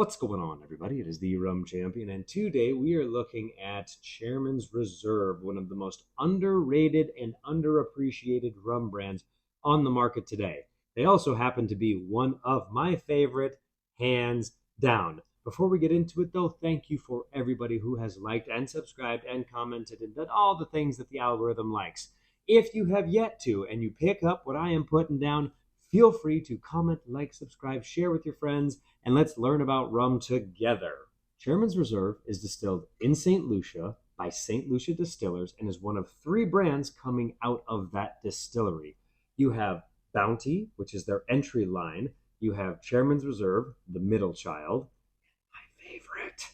What's going on, everybody? It is the Rum Champion, and today we are looking at Chairman's Reserve, one of the most underrated and underappreciated rum brands on the market today. They also happen to be one of my favorite, hands down. Before we get into it, though, thank you for everybody who has liked and subscribed and commented and done all the things that the algorithm likes. If you have yet to, and you pick up what I am putting down, feel free to comment, like, subscribe, share with your friends, and let's learn about rum together. Chairman's Reserve is distilled in St. Lucia by Saint Lucia Distillers and is one of 3 brands coming out of that distillery. You have Bounty, which is their entry line. You have Chairman's Reserve, the middle child, my favorite.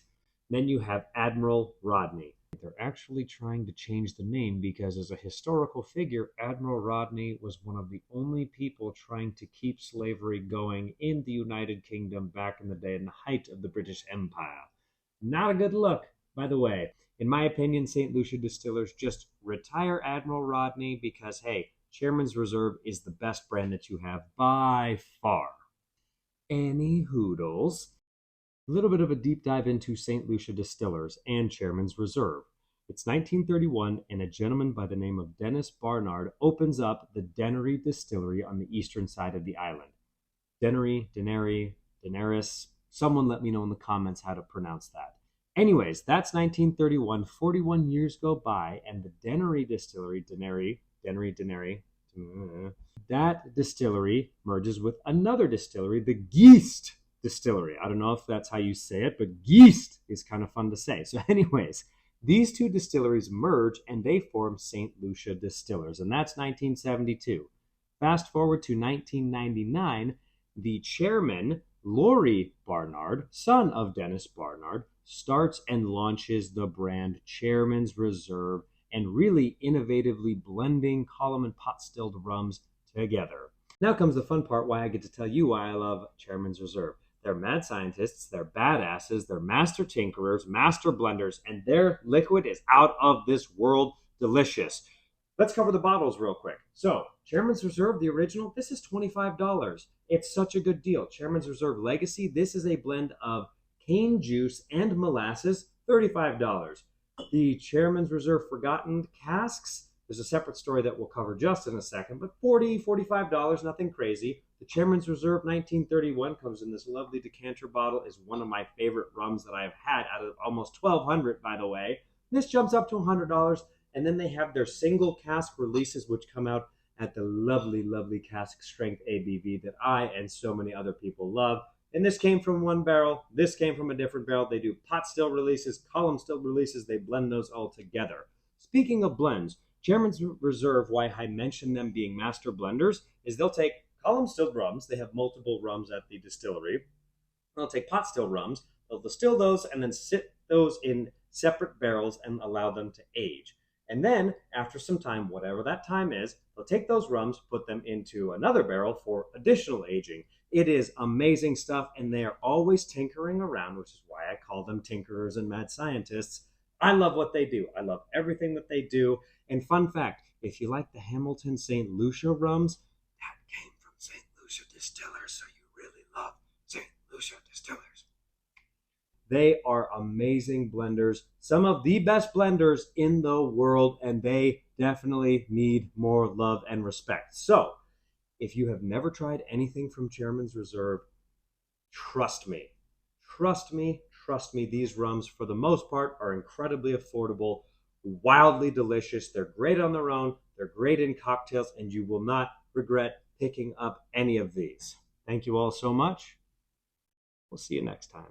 Then you have Admiral Rodney. They're actually trying to change the name because, as a historical figure, Admiral Rodney was one of the only people trying to keep slavery going in the United Kingdom back in the day, in the height of the British Empire. Not a good look, by the way. In my opinion, St. Lucia Distillers just retire Admiral Rodney because, hey, Chairman's Reserve is the best brand that you have by far. Any hoodles. A little bit of a deep dive into St. Lucia Distillers and Chairman's Reserve. It's 1931, and a gentleman by the name of Dennis Barnard opens up the Denery Distillery on the eastern side of the island. Denery, Daenerys, someone let me know in the comments how to pronounce that. Anyways, that's 1931. 41 years go by, and the Denery Distillery, Denery, that distillery merges with another distillery, the Geest Distillery. I don't know if that's how you say it, but Geest is kind of fun to say. So anyways, these 2 distilleries merge and they form St. Lucia Distillers, and that's 1972. Fast forward to 1999, the chairman, Laurie Barnard, son of Dennis Barnard, starts and launches the brand Chairman's Reserve and really innovatively blending column and pot stilled rums together. Now comes the fun part, why I get to tell you why I love Chairman's Reserve. They're mad scientists, they're badasses, they're master tinkerers, master blenders, and their liquid is out of this world delicious. Let's cover the bottles real quick. So, Chairman's Reserve, the original, this is $25. It's such a good deal. Chairman's Reserve Legacy, this is a blend of cane juice and molasses, $35. The Chairman's Reserve Forgotten Casks, there's a separate story that we'll cover just in a second, but $40, $45, nothing crazy. The Chairman's Reserve 1931 comes in this lovely decanter bottle, is one of my favorite rums that I've had out of almost 1,200, by the way. This jumps up to $100, and then they have their single cask releases, which come out at the lovely, lovely cask strength ABV that I and so many other people love. And this came from one barrel, this came from a different barrel. They do pot still releases, column still releases, they blend those all together. Speaking of blends, Chairman's Reserve, why I mention them being master blenders, is they'll take column stilled rums. They have multiple rums at the distillery. They'll take pot still rums. They'll distill those and then sit those in separate barrels and allow them to age. And then, after some time, whatever that time is, they'll take those rums, put them into another barrel for additional aging. It is amazing stuff, and they are always tinkering around, which is why I call them tinkerers and mad scientists. I love what they do. I love everything that they do. And fun fact, if you like the Hamilton St. Lucia rums, that came from St. Lucia Distillers, so you really love St. Lucia Distillers. They are amazing blenders, some of the best blenders in the world, and they definitely need more love and respect. So, if you have never tried anything from Chairman's Reserve, trust me, these rums, for the most part, are incredibly affordable, wildly delicious. They're great on their own, they're great in cocktails, and you will not regret picking up any of these. Thank you all so much. We'll see you next time.